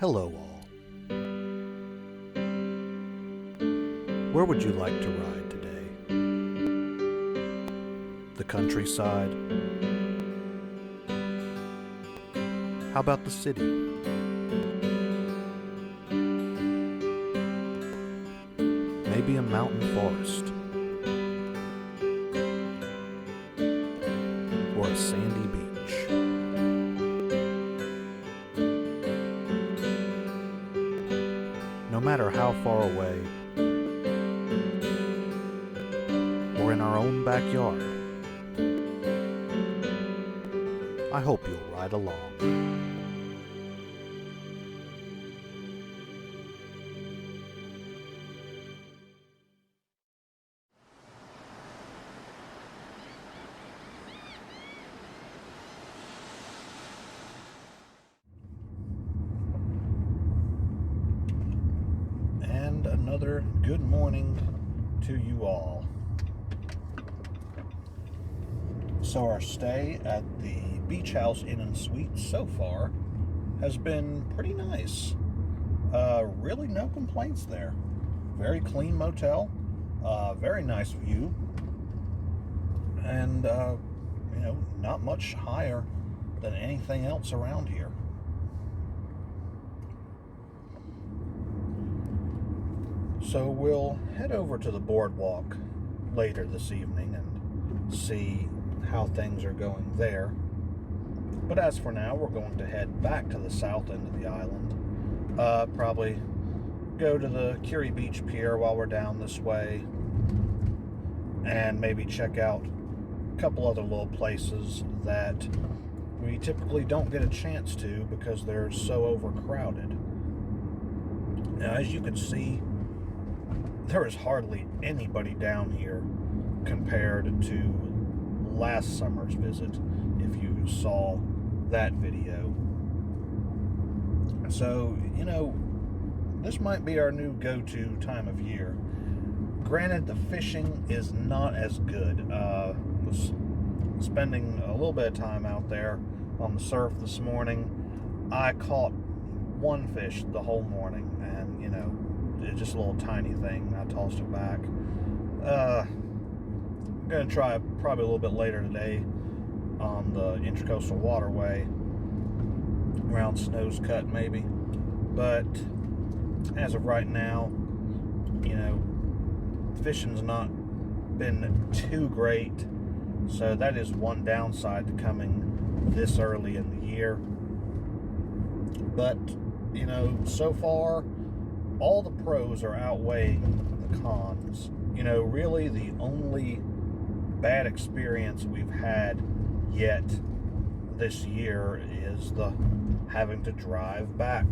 Hello all. Where would you like to ride today? The countryside? How about the city? Maybe a mountain forest? Or a sandy beach? No matter how far away, or in our own backyard, I hope you'll ride along. And another good morning to you all. So our stay at the Beach House Inn and Suite so far has been pretty nice. Really no complaints there. Very clean motel, very nice view, and not much higher than anything else around here. So we'll head over to the boardwalk later this evening and see how things are going there. But as for now, we're going to head back to the south end of the island. Probably go to the Carolina Beach Pier while we're down this way, and maybe check out a couple other little places that we typically don't get a chance to because they're so overcrowded. Now, as you can see, there is hardly anybody down here compared to last summer's visit, if you saw that video. So, this might be our new go-to time of year. Granted, the fishing is not as good. Was spending a little bit of time out there on the surf this morning. I caught one fish the whole morning, and it's just a little tiny thing. I tossed it back. I'm going to try probably a little bit later today on the Intracoastal Waterway around Snow's Cut maybe. But as of right now, fishing's not been too great. So that is one downside to coming this early in the year. But, so far, all the pros are outweighing the cons. Really the only bad experience we've had yet this year is the having to drive back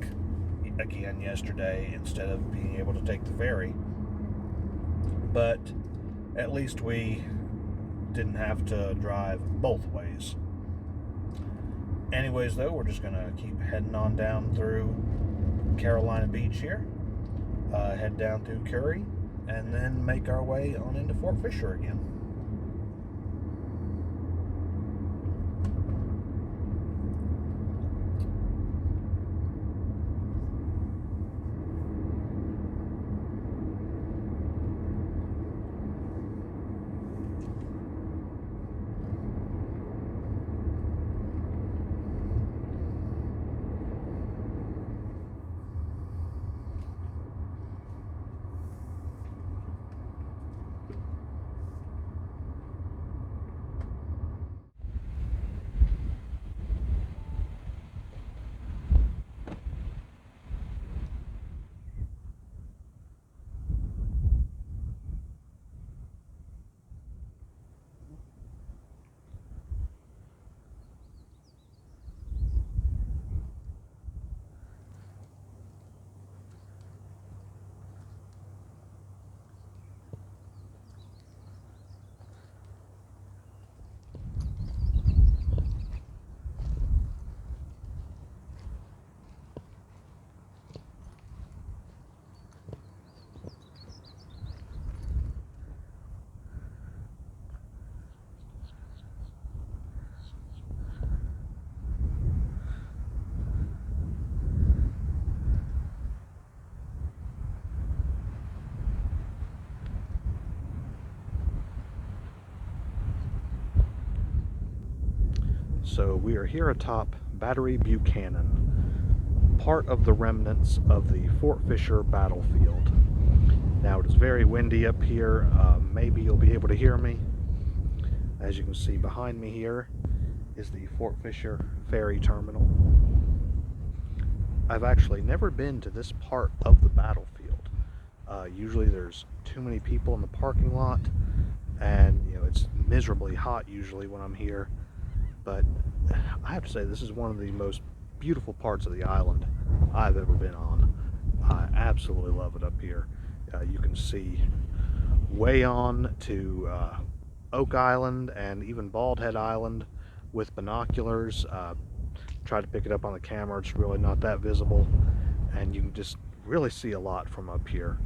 again yesterday instead of being able to take the ferry. But at least we didn't have to drive both ways. Anyways, though, we're just gonna keep heading on down through Carolina Beach here, head down through Curry, and then make our way on into Fort Fisher again. So we are here atop Battery Buchanan, part of the remnants of the Fort Fisher battlefield. Now it is very windy up here. Maybe you'll be able to hear me. As you can see behind me here is the Fort Fisher Ferry terminal. I've actually never been to this part of the battlefield. Usually there's too many people in the parking lot, and it's miserably hot usually when I'm here. But I have to say, this is one of the most beautiful parts of the island I've ever been on. I absolutely love it up here. You can see way on to Oak Island and even Bald Head Island with binoculars. Try to pick it up on the camera, it's really not that visible, and you can just really see a lot from up here.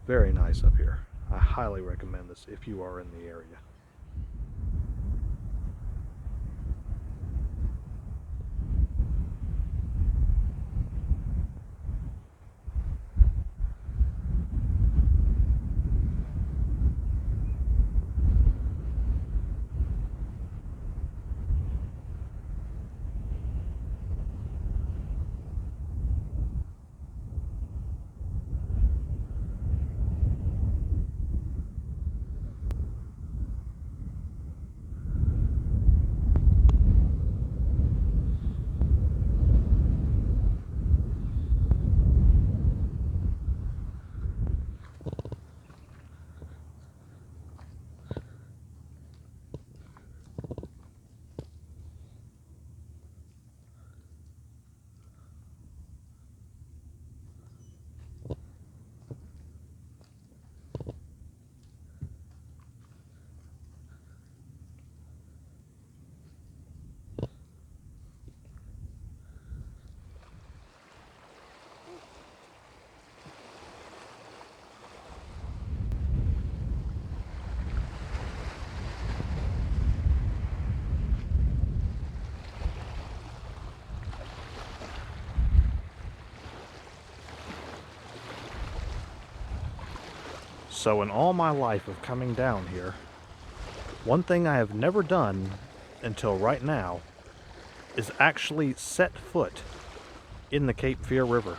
Very nice up here. I highly recommend this if you are in the area. So in all my life of coming down here, one thing I have never done until right now is actually set foot in the Cape Fear River.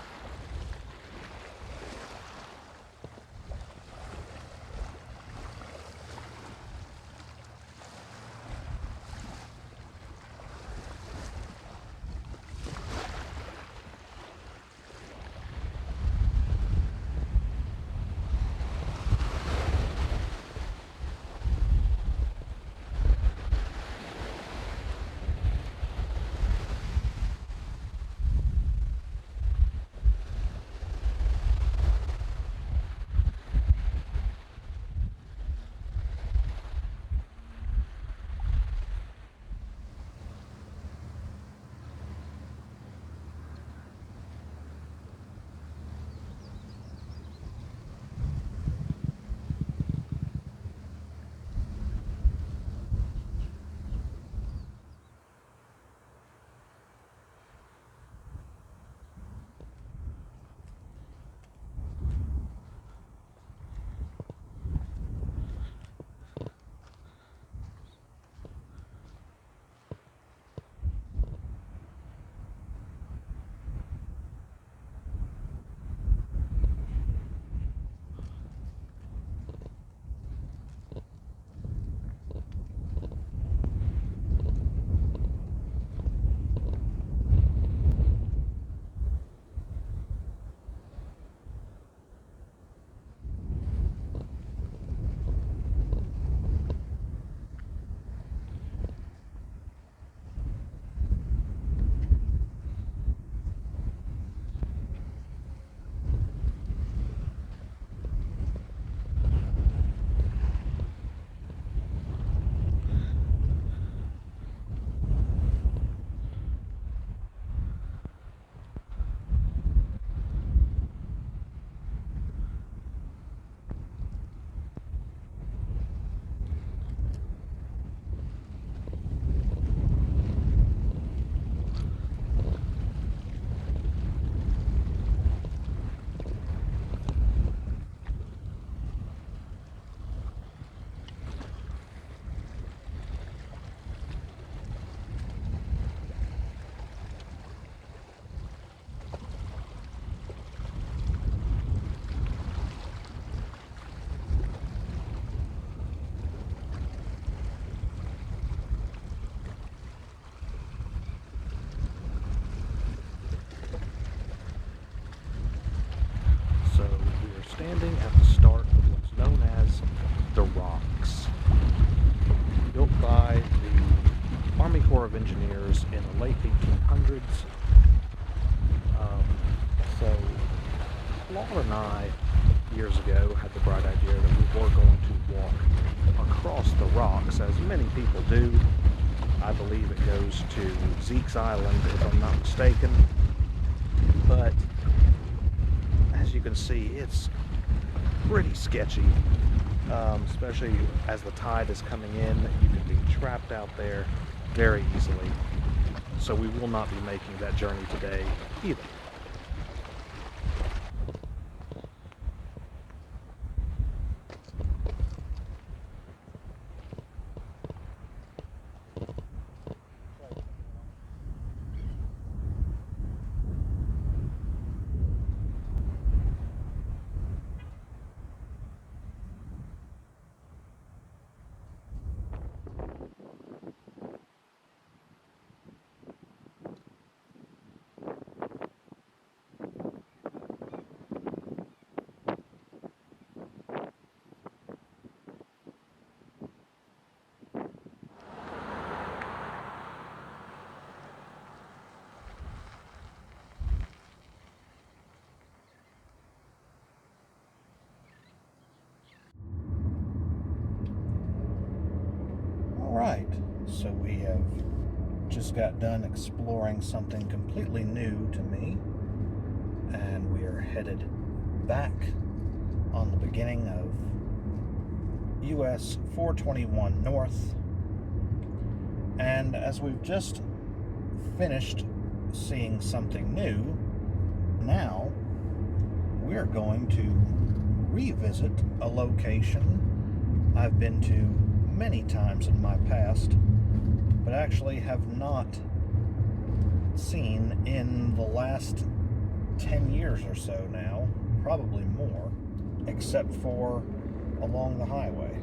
built by the Army Corps of Engineers in the late 1800s. So Laura and I, years ago, had the bright idea that we were going to walk across the rocks, as many people do. I believe it goes to Zeke's Island, if I'm not mistaken. But as you can see, it's pretty sketchy, especially as the tide is coming in. You can be trapped out there very easily. So we will not be making that journey today either. Alright, so we have just got done exploring something completely new to me, and we are headed back on the beginning of US 421 North. And as we've just finished seeing something new, now we're going to revisit a location I've been to many times in my past, but actually have not seen in the last 10 years or so now, probably more, except for along the highway.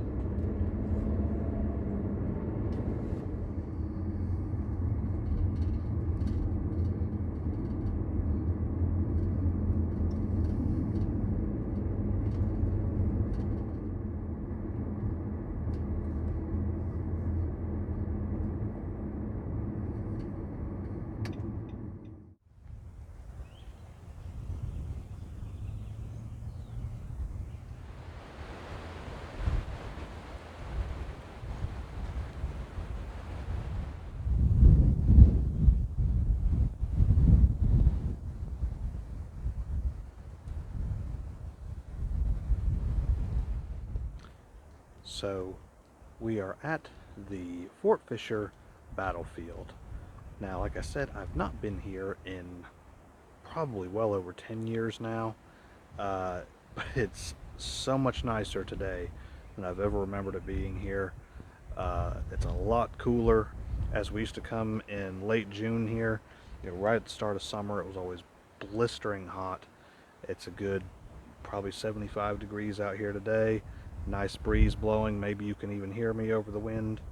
So we are at the Fort Fisher battlefield. Now, like I said, I've not been here in probably well over 10 years now, but it's so much nicer today than I've ever remembered it being here. It's a lot cooler. As we used to come in late June here, right at the start of summer, it was always blistering hot. It's a good probably 75 degrees out here today. Nice breeze blowing. Maybe you can even hear me over the wind.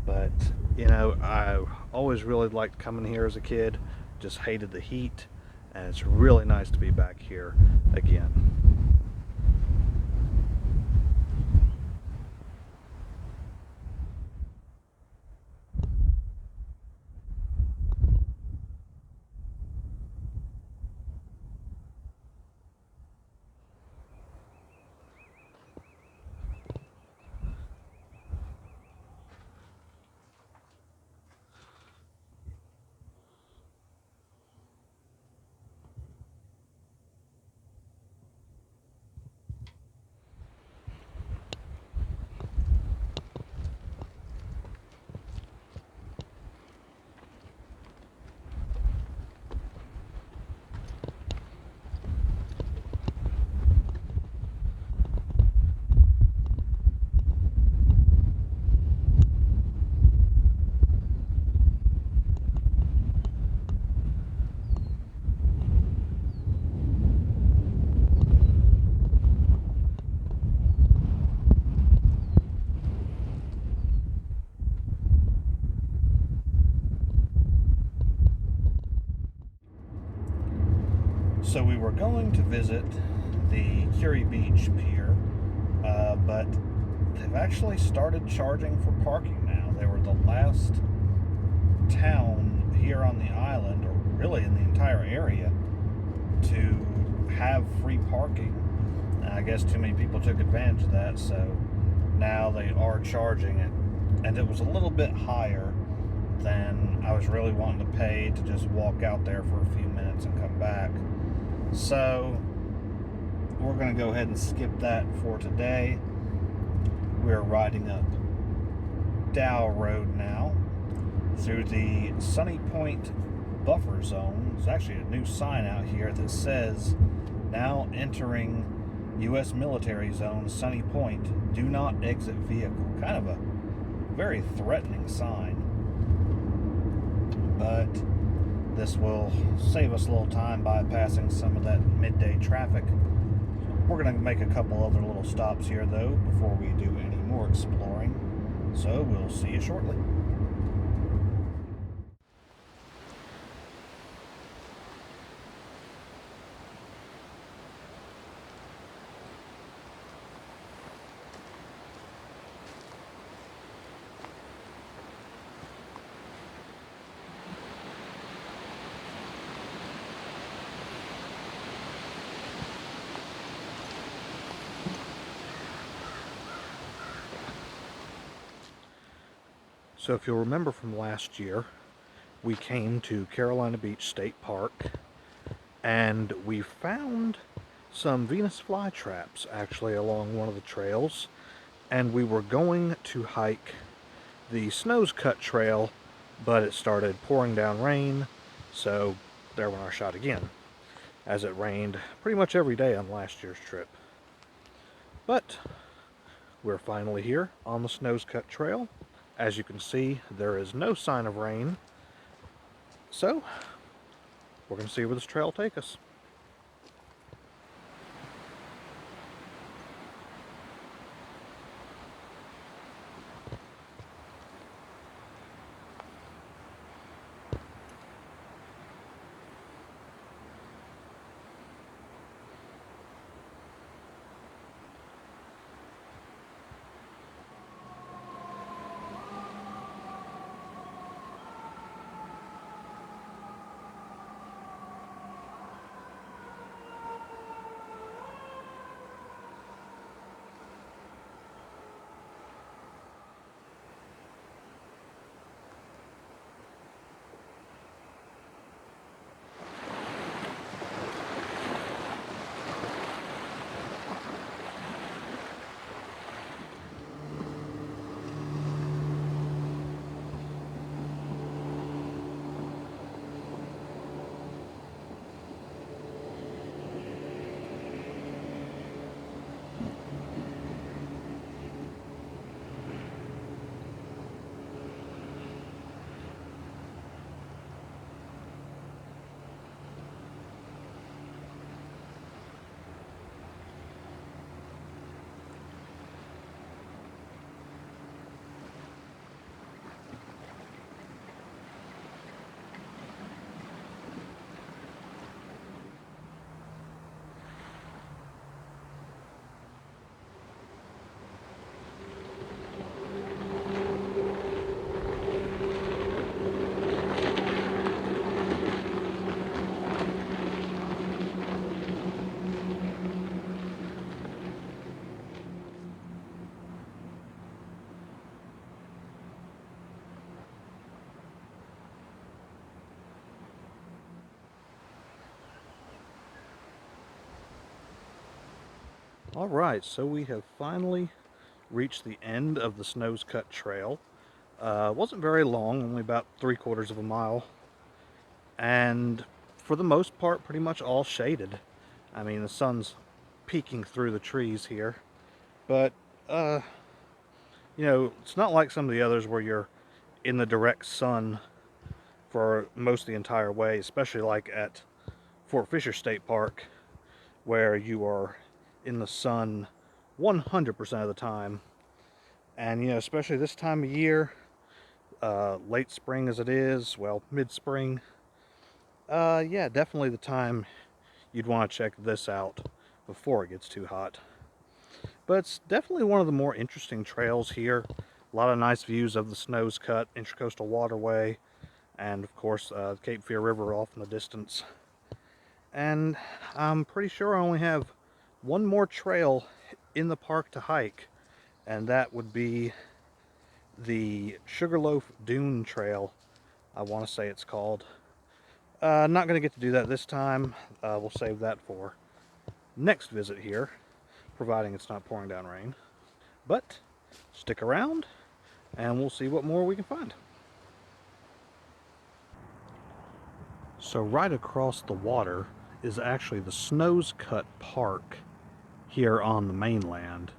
But I always really liked coming here as a kid. Just hated the heat, and it's really nice to be back here again. So we were going to visit the Carolina Beach Pier, but they've actually started charging for parking now. They were the last town here on the island, or really in the entire area, to have free parking. And I guess too many people took advantage of that, so now they are charging it. And it was a little bit higher than I was really wanting to pay to just walk out there for a few minutes and come back. So we're going to go ahead and skip that for today. We're riding up Dow Road now through the Sunny Point buffer zone. There's actually a new sign out here that says, "Now entering U.S. military zone, Sunny Point, do not exit vehicle." Kind of a very threatening sign. But this will save us a little time bypassing some of that midday traffic. We're going to make a couple other little stops here, though, before we do any more exploring. So we'll see you shortly. So if you'll remember from last year, we came to Carolina Beach State Park and we found some Venus flytraps actually along one of the trails, and we were going to hike the Snows Cut Trail, but it started pouring down rain, so there went our shot again, as it rained pretty much every day on last year's trip. But we're finally here on the Snows Cut Trail. As you can see, there is no sign of rain, so we're going to see where this trail will take us. Alright, so we have finally reached the end of the Snows Cut Trail. Wasn't very long, only about 3/4 of a mile. And for the most part, pretty much all shaded. I mean, the sun's peeking through the trees here. But, you know, it's not like some of the others where you're in the direct sun for most of the entire way, especially like at Fort Fisher State Park, where you are in the sun 100% of the time. And, you know, especially this time of year, late spring as it is, well, mid-spring, yeah, definitely the time you'd want to check this out before it gets too hot. But it's definitely one of the more interesting trails here. A lot of nice views of the Snows Cut Intracoastal Waterway, and of course Cape Fear River off in the distance. And I'm pretty sure I only have one more trail in the park to hike, and that would be the Sugarloaf Dune Trail, I want to say it's called. Not going to get to do that this time. We'll save that for next visit here, providing it's not pouring down rain. But stick around and we'll see what more we can find. So right across the water is actually the Snows Cut Park here on the mainland.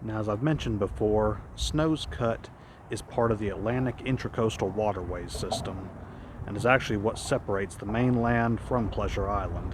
Now, as I've mentioned before, Snows Cut is part of the Atlantic Intracoastal Waterway system, and is actually what separates the mainland from Pleasure Island.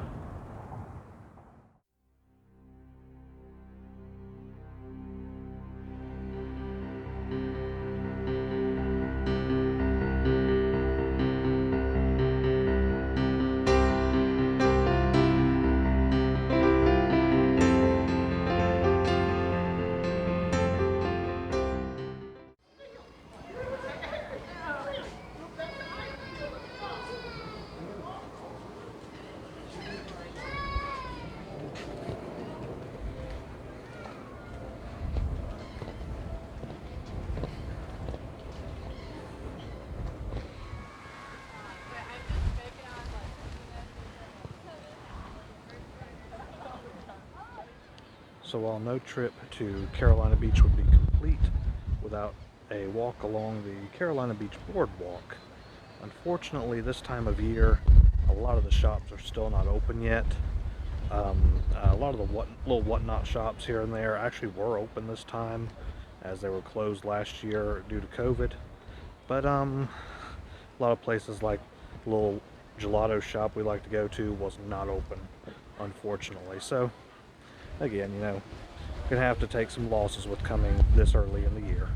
So while no trip to Carolina Beach would be complete without a walk along the Carolina Beach Boardwalk, unfortunately this time of year a lot of the shops are still not open yet. A lot of the little whatnot shops here and there actually were open this time, as they were closed last year due to COVID. But a lot of places like the little gelato shop we like to go to was not open, unfortunately. So again, gonna have to take some losses with coming this early in the year.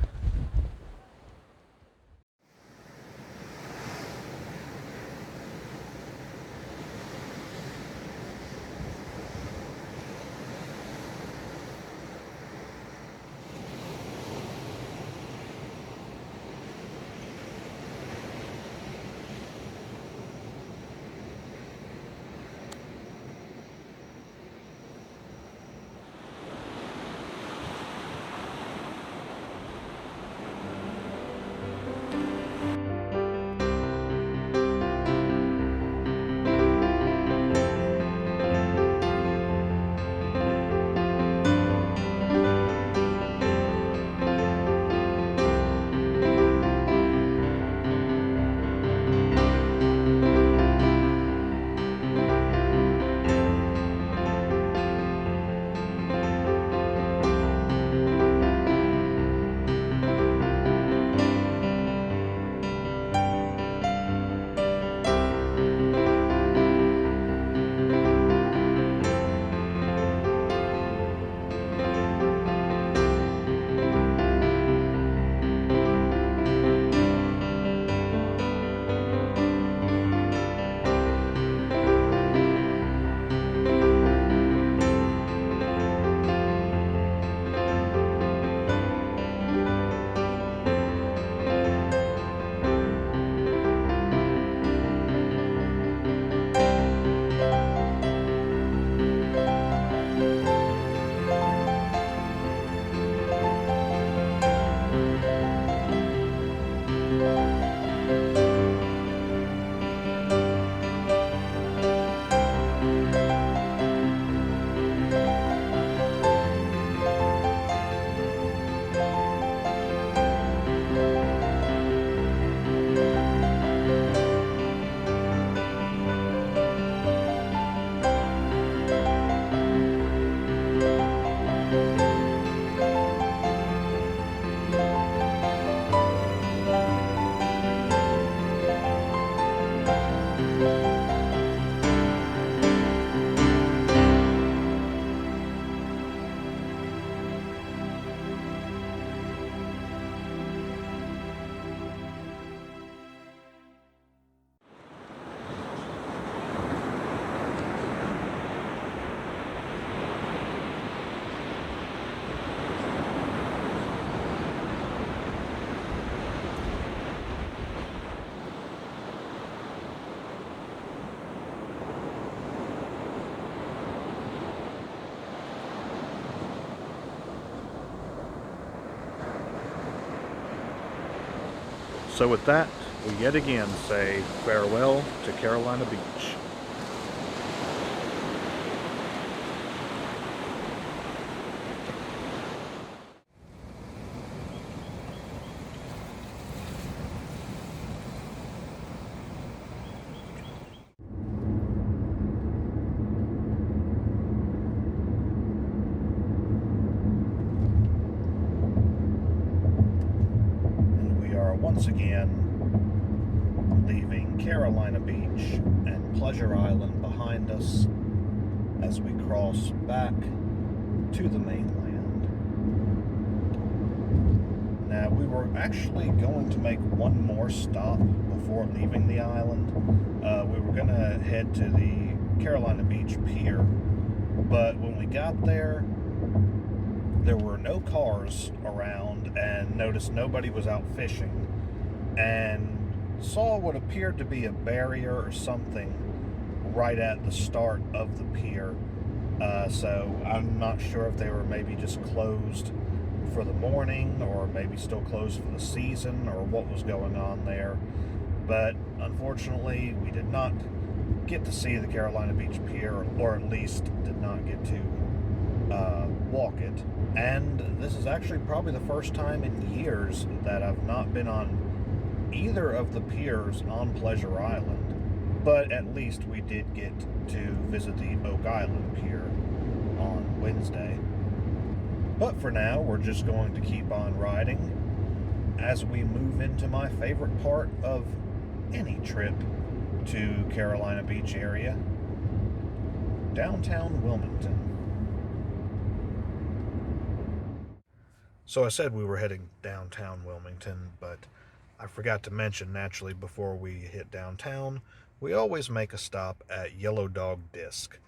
So with that, we yet again say farewell to Carolina Beach. Once again, leaving Carolina Beach and Pleasure Island behind us as we cross back to the mainland. Now, we were actually going to make one more stop before leaving the island. We were going to head to the Carolina Beach Pier, but when we got there were no cars around and noticed nobody was out fishing, and saw what appeared to be a barrier or something right at the start of the pier. So I'm not sure if they were maybe just closed for the morning or maybe still closed for the season or what was going on there. But unfortunately, we did not get to see the Carolina Beach Pier, or at least did not get to walk it. And this is actually probably the first time in years that I've not been on either of the piers on Pleasure Island, but at least we did get to visit the Oak Island Pier on Wednesday. But for now, we're just going to keep on riding as we move into my favorite part of any trip to Carolina Beach area, downtown Wilmington. So I said we were heading downtown Wilmington, but I forgot to mention, naturally, before we hit downtown, we always make a stop at Yellow Dog Disc.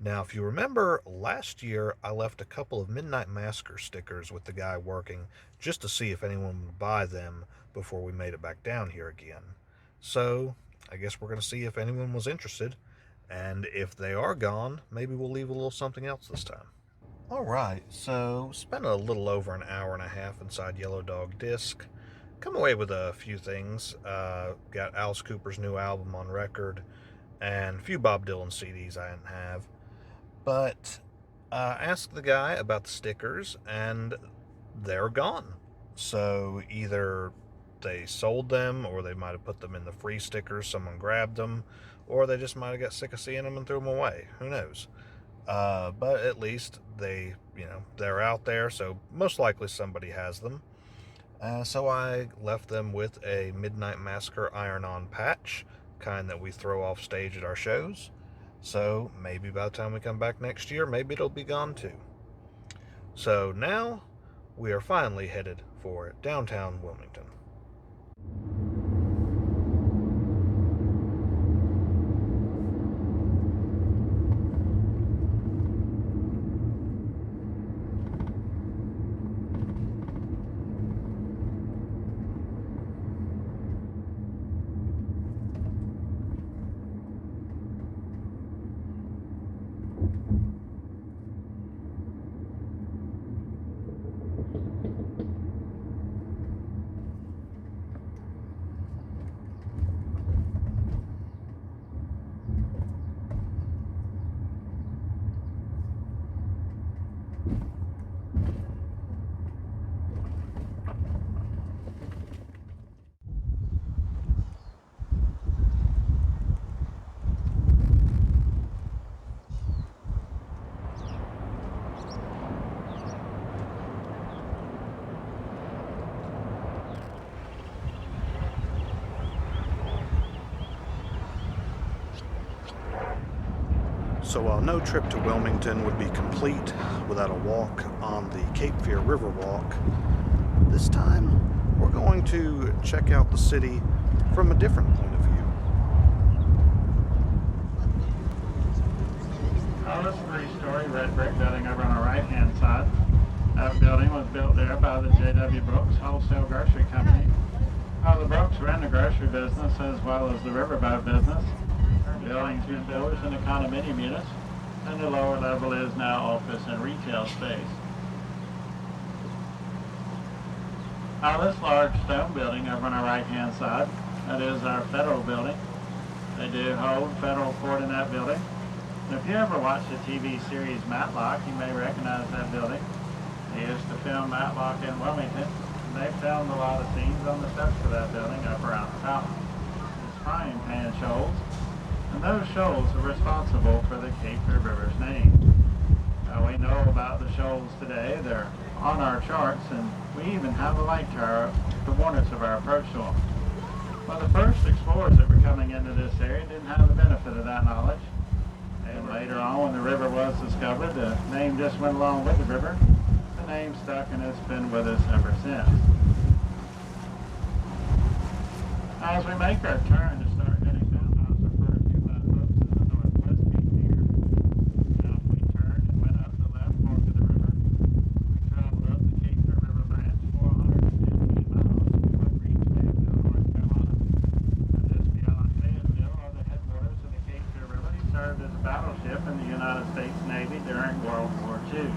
Now, if you remember, last year I left a couple of Midnight Masker stickers with the guy working just to see if anyone would buy them before we made it back down here again. So, I guess we're going to see if anyone was interested, and if they are gone, maybe we'll leave a little something else this time. Alright, so spent a little over an hour and a half inside Yellow Dog Disc. Come away with a few things. Got Alice Cooper's new album on record and a few Bob Dylan CDs I didn't have. But asked the guy about the stickers and they're gone. So either they sold them, or they might have put them in the free stickers, someone grabbed them, or they just might have got sick of seeing them and threw them away. Who knows? But at least they're out there, so most likely somebody has them. So I left them with a Midnight Masker iron-on patch, kind that we throw off stage at our shows. So maybe by the time we come back next year, maybe it'll be gone too. So now we are finally headed for downtown Wilmington. So while no trip to Wilmington would be complete without a walk on the Cape Fear Riverwalk, this time we're going to check out the city from a different point of view. Well, this is a three-story red brick building over on the right-hand side. That building was built there by the J.W. Brooks Wholesale Grocery Company. The Brooks ran the grocery business as well as the riverboat business. The building's been built into condominium units, and the lower level is now office and retail space. This large stone building over on our right-hand side, that is our federal building. They do hold federal court in that building. And if you ever watched the TV series Matlock, you may recognize that building. They used to film Matlock in Wilmington. And they filmed a lot of scenes on the steps of that building up around the top. It's frying pan shoals. And those shoals are responsible for the Cape Fear River's name. We know about the shoals today. They're on our charts, and we even have a light tower to warn us of our approach to them. Well, the first explorers that were coming into this area didn't have the benefit of that knowledge. And later on, when the river was discovered, the name just went along with the river. The name stuck, and it's been with us ever since. As we make our turn to start heading down, I was referred to by folks as the Northwest Cape Fear. Now, if we turned and went up the left fork of the river, we traveled up the Cape Fear River branch 415 miles before we reached Fayetteville, North Carolina. And just beyond Fayetteville are the headwaters of the Cape Fear River. He served as a battleship in the United States Navy during World War II.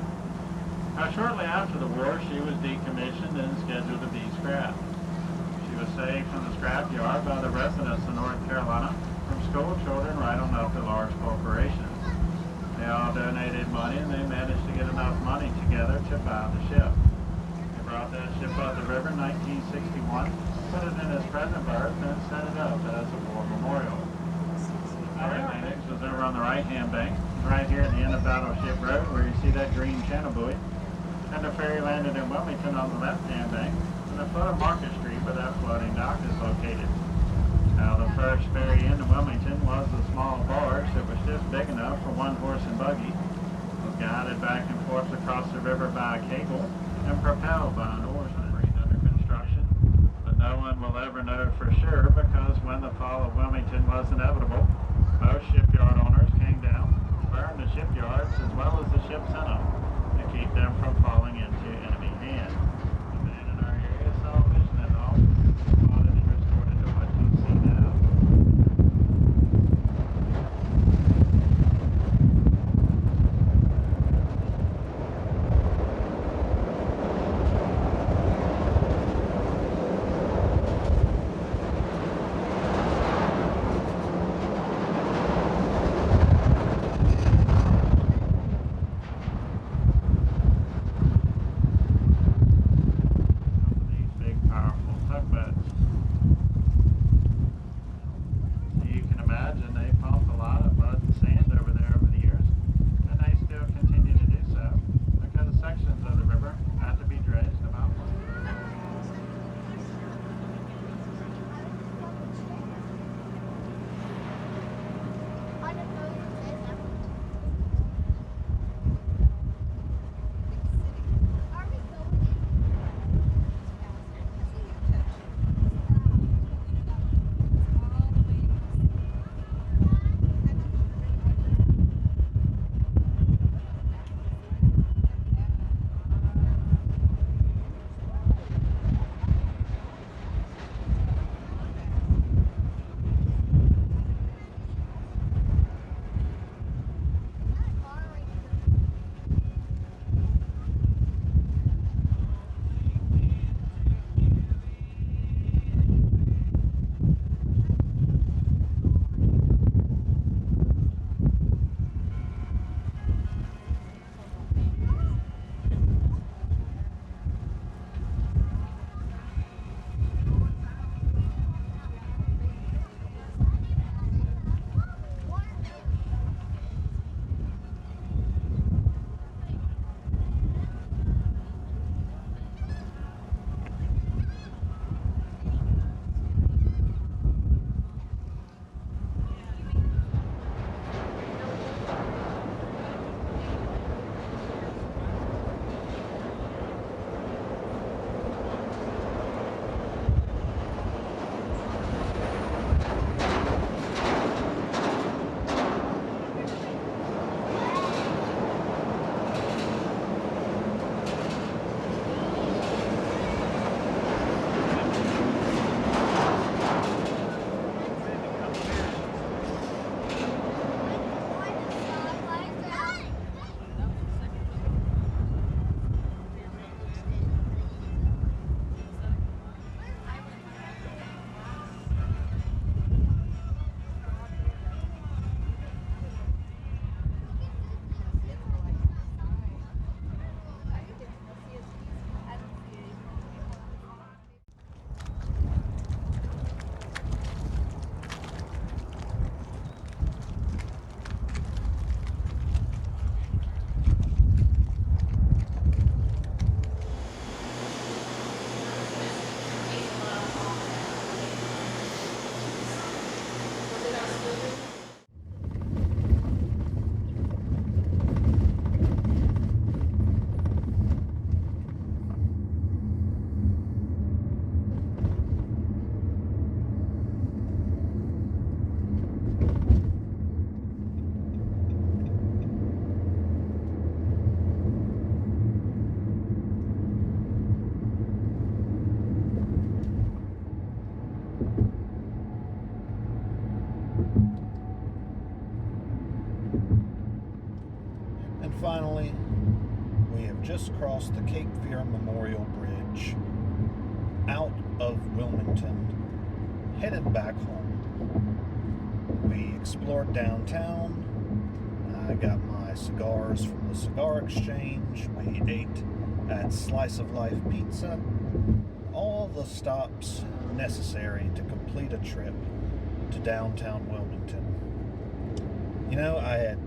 Shortly after the war, she was decommissioned and scheduled to be scrapped. She was saved from the scrapyard by the residents of North Carolina, from school children right on up to large corporations. They all donated money, and they managed to get enough money together to buy the ship. They brought that ship up the river in 1961, put it in its present berth, and set it up as a war memorial. Atlantic was over on the right-hand bank, right here at the end of Battleship Road, where you see that green channel buoy. And the ferry landed in Wilmington on the left-hand bank, and the foot of Market Street where that floating dock is located. Now, the first ferry into Wilmington was a small barge that was just big enough for one horse and buggy. It was guided back and forth across the river by a cable and propelled by an oarsman. Under construction, but no one will ever know for sure, because when the fall of Wilmington was inevitable, most shipyard owners came down, burned the shipyards as well as the ships in them, to keep them from falling into enemy hands. The man in our area saw a vision at all, spotted and restored it to what you see now. finally, we have just crossed the Cape Fear Memorial Bridge out of Wilmington, headed back home. We explored downtown. I got my cigars from the Cigar Exchange. We ate at Slice of Life Pizza. All the stops necessary to complete a trip to downtown Wilmington. You know, I had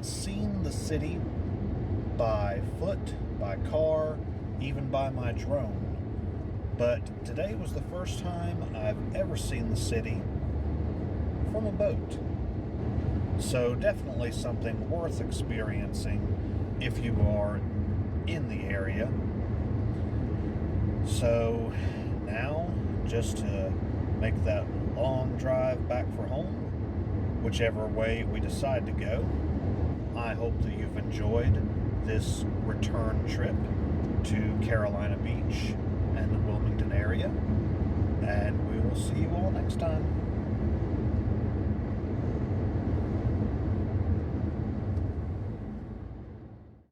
seen the city by foot, by car, even by my drone. But today was the first time I've ever seen the city from a boat. So definitely something worth experiencing if you are in the area. So now, just to make that long drive back for home, whichever way we decide to go, I hope that you've enjoyed this return trip to Carolina Beach and the Wilmington area, and we will see you all next time.